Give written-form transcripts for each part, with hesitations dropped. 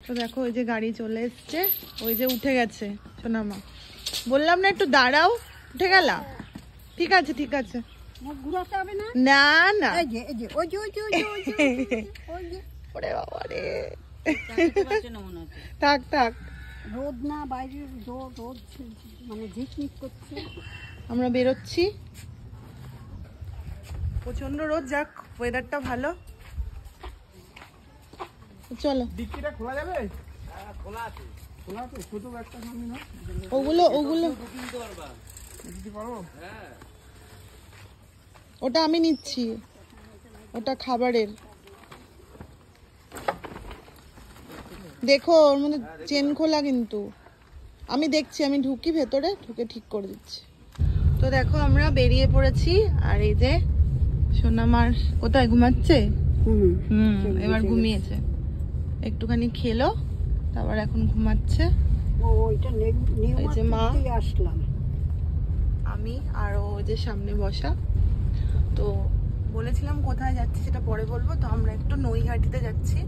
তো দেখো ওই যে গাড়ি চলে এসছে, ওই যে উঠে গেছে সোনামা। বললাম না একটু দাঁড়াও, উঠে গেলা? ঠিক আছে ঠিক আছে, না না ওরে বাবা রে, থাক থাক, রোদ না বাইরে, রোদ মানে ঝিকমিক করছে। আমরা বেরোচ্ছি, প্রচন্ড রোদ, যাক ওয়েদারটা ভালো। চলো, ডিক্কিটা খোলা যাবে? খোলা আছে, খোলা আছে, ছোট ব্যাগটা সামনে না, ওগুলো দিতে পারবো? ওটা আমি নিচ্ছি, ওটা খাবারের। দেখো ওর মধ্যে চেন খোলা, কিন্তু আমি দেখছি, আমি ঢুকি ভেতরে, ঢুকে ঠিক করে দিচ্ছি। তো দেখো আমরা বেরিয়ে পড়েছি, আর এই যে সোনামার কোথায় ঘুমাচ্ছে, এবার ঘুমিয়েছে, একটুখানি খেলো, তারপর এখন ঘুমাচ্ছে। এই যে মা, আসলাম আমি আর ও যে সামনে বসা। তো বলেছিলাম কোথায় যাচ্ছি সেটা পরে বলবো। তো আমরা একটু নৈহাটিতে যাচ্ছি,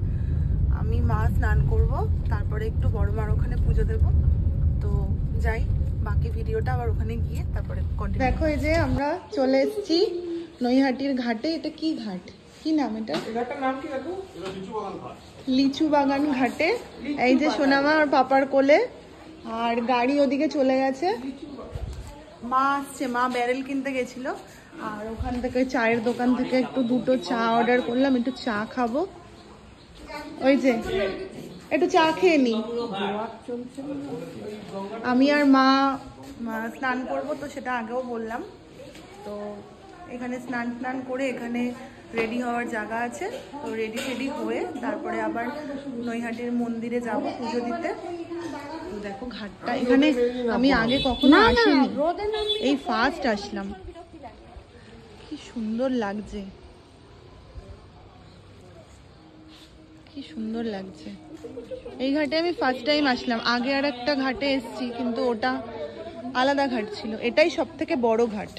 আমি মা স্নান করব, তারপরে একটু বড় মার ওখানে পুজো দেব। তো যাই, বাকি ভিডিওটা আবার ওখানে গিয়ে তারপরে কন্টিনিউ। দেখো এই যে আমরা চলে এসেছি নৈহাটির ঘাটে। এটা কি ঘাট, কি নাম এটা? ঘাটটার নাম কি দেখো? লিচু বাগান ঘাটে। এই যে সোনামা আর পাপার কোলে, আর গাড়ি ওদিকে চলে গেছে। মা আসছে, মা ব্যারেল কিনতে গেছিল, আর ওখান থেকে চায়ের দোকান থেকে একটু দুটো চা অর্ডার করলাম, একটু চা খাবো। ওই যে একটু চা খেয়ে নি। আমি আর মা স্নান করবো, তো সেটা আগেও বললাম। তো এখানে স্নান করে এখানে রেডি হওয়ার জায়গা আছে, তো রেডি হয়ে তারপরে আবার নৈহাটির মন্দিরে যাব পুজো দিতে। তো দেখো ঘাটটা, এখানে আমি আগে কখনো আসিনি, এই ফার্স্ট আসলাম। কি সুন্দর লাগছে, কি সুন্দর লাগছে। এই ঘাটে আমি ফার্স্ট টাইম আসলাম, আগে আর একটা ঘাটে এসেছি, কিন্তু ওটা আলাদা ঘাট ছিল, এটাই সব থেকে বড় ঘাট।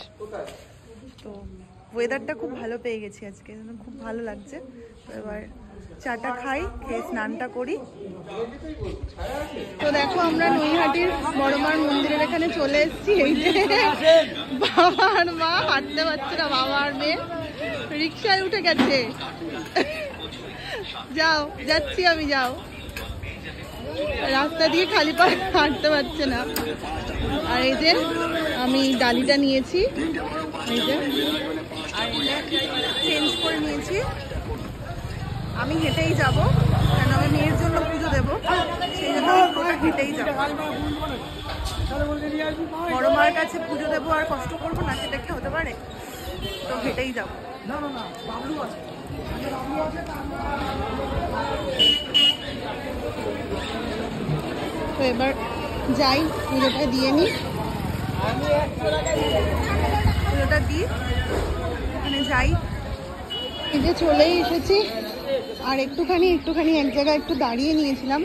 তো ওয়েদারটা খুব ভালো পেয়ে গেছি আজকে, খুব ভালো লাগছে। তো এবার চাটা খাই, খেয়ে স্নানটা করি। তো দেখো আমরা নৈহাটির বড়মার মন্দিরের এখানে চলে এসেছি। এই যে বাবা আর মা হাঁটতে পারছে না, বাবা আর মেয়ে রিক্সায় উঠে গেছে। যাও, যাচ্ছি আমি, যাও। রাস্তা দিয়ে খালি পায়ে হাঁটতে পারছে না। আর এই যে আমি ডালিটা নিয়েছি, এই যে চেঞ্জ করে নিয়েছি। আমি হেঁটেই যাব, কারণ আমি মেয়ের জন্য পুজো দেবো, সেই জন্য হেঁটেই যাব। বড় মার কাছে পুজো দেবো আর কষ্ট করবো না, সেটা কি হতে পারে? তো হেঁটেই যাবো। তো এবার যাই, পুজোটা দিয়ে নি, পুজোটা দিই, ওখানে যাই। এই যে চলেই এসেছি, আর একটুখানি এক জায়গায় একটু দাঁড়িয়ে নিয়েছিলাম,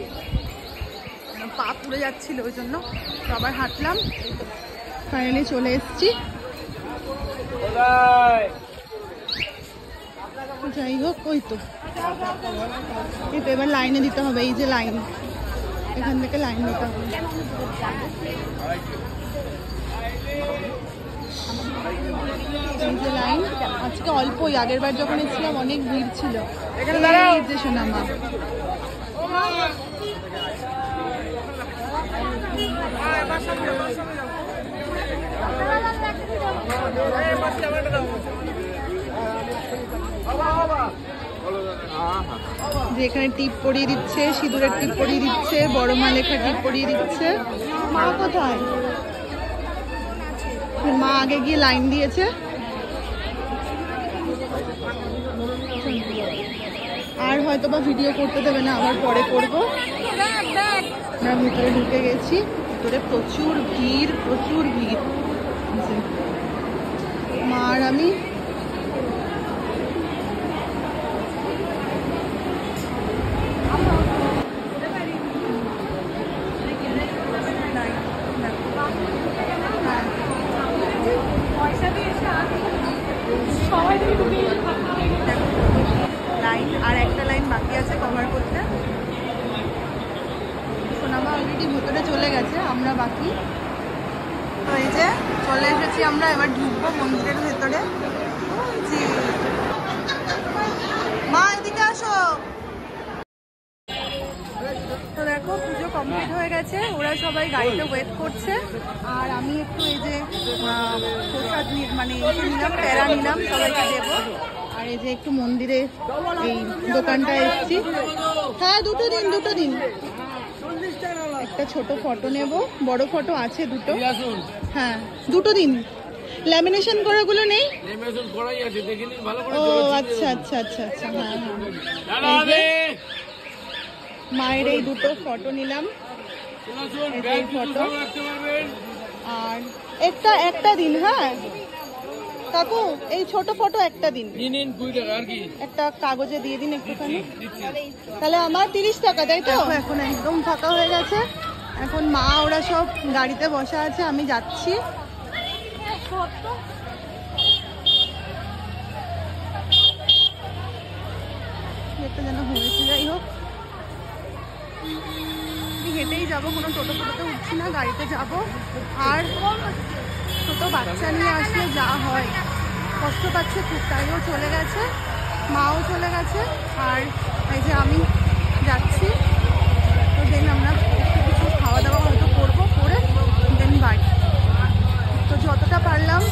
পা পুড়ে যাচ্ছিল, ওই জন্য আবার হাঁটলাম। ফাইনালি চলে এসেছি। যাই হোক, ওই তো এবার লাইনে দিতে হবে, এই যে লাইন, এখান থেকে লাইন দিতে হবে। এই যে লাইন, আজকে অল্পই, আগের বার যখন এসেছিলাম অনেক ভিড় ছিল। এই যে সোনামা, যে এখানে টিপ পরিয়ে দিচ্ছে, সিঁদুরের টিপ পরিয়ে দিচ্ছে, বড় মা লেখা টিপ পরিয়ে দিচ্ছে। মা কোথায়? মা আগে গিয়ে লাইন দিয়েছে। আর হয়তো বা ভিডিও করতে দেবে না, আবার পরে করবো। আমরা ভিতরে ঢুকে গেছি, ভিতরে প্রচুর ভিড়, মা আর আমি। লাইন আর একটা লাইন বাকি আছে কভার করতে। অলরেডি ভেতরে চলে গেছে, আমরা বাকি। তো এই যে চলে এসেছি আমরা, এবার ঢুকবো মন্দিরের ভেতরে। মা এদিকে আসো। তো দেখো পুজো কমপ্লিট হয়ে গেছে, ওরা সবাই গাড়িতে ওয়েট করছে। আর আমি একটু এই যে প্রসাদ মানে নিলাম, প্যারা নিলাম, সবাইকে দেবো। আর এই যে একটু মন্দিরে এই দোকানটায় এসেছি। হ্যাঁ দুটো দিন। একটা ছোট ফটো নেব, বড় ফটো আছে দুটো। হ্যাঁ দুটো দিন। ল্যামিনেশন করাগুলো নেই? ও আচ্ছা। হ্যাঁ। মায়ের এই দুটো ফটো নিলাম, এই ফটো। আর একটা দিন। হ্যাঁ কাকু এই ছোট ফটো একটা দিন, একটা কাগজে দিয়ে দিন একটুখানি। তাহলে আমার 30 টাকা, তাই তো? এখন একদম ফাঁকা হয়ে গেছে, এখন মা ওরা সব গাড়িতে বসা আছে, আমি যাচ্ছি। একটা যেন হয়েছে, যাই হোক হেঁটেই যাবো, কোনো টোটো ফোটোতে উঠছি না, গাড়িতে যাব। আর ছোট বাচ্চা নিয়ে আসলে যা হয়, কষ্ট পাচ্ছে খুব, তাইও চলে গেছে, মাও চলে গেছে। আর এই যে আমি যাচ্ছি, তো দেন আমরা কিছু খাওয়া দাওয়া হয়তো করবো, করে দেন বাড়ি। তো যতটা পারলাম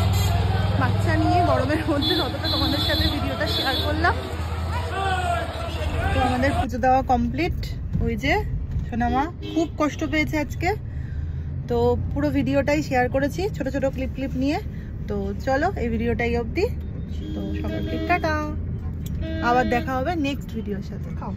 বাচ্চা নিয়ে গরমের মধ্যে ততটা তোমাদের সাথে ভিডিওটা শেয়ার করলাম। তো আমাদের পুজো দেওয়া কমপ্লিট। ওই যে সোনামা খুব কষ্ট পেয়েছে আজকে, তো পুরো ভিডিওটাই শেয়ার করেছি ছোট ছোট ক্লিপ নিয়ে। তো চলো এই ভিডিওটাই অবধি। তো সবাইকে টাটা, আবার দেখা হবে নেক্সট ভিডিওর সাথে। খাও।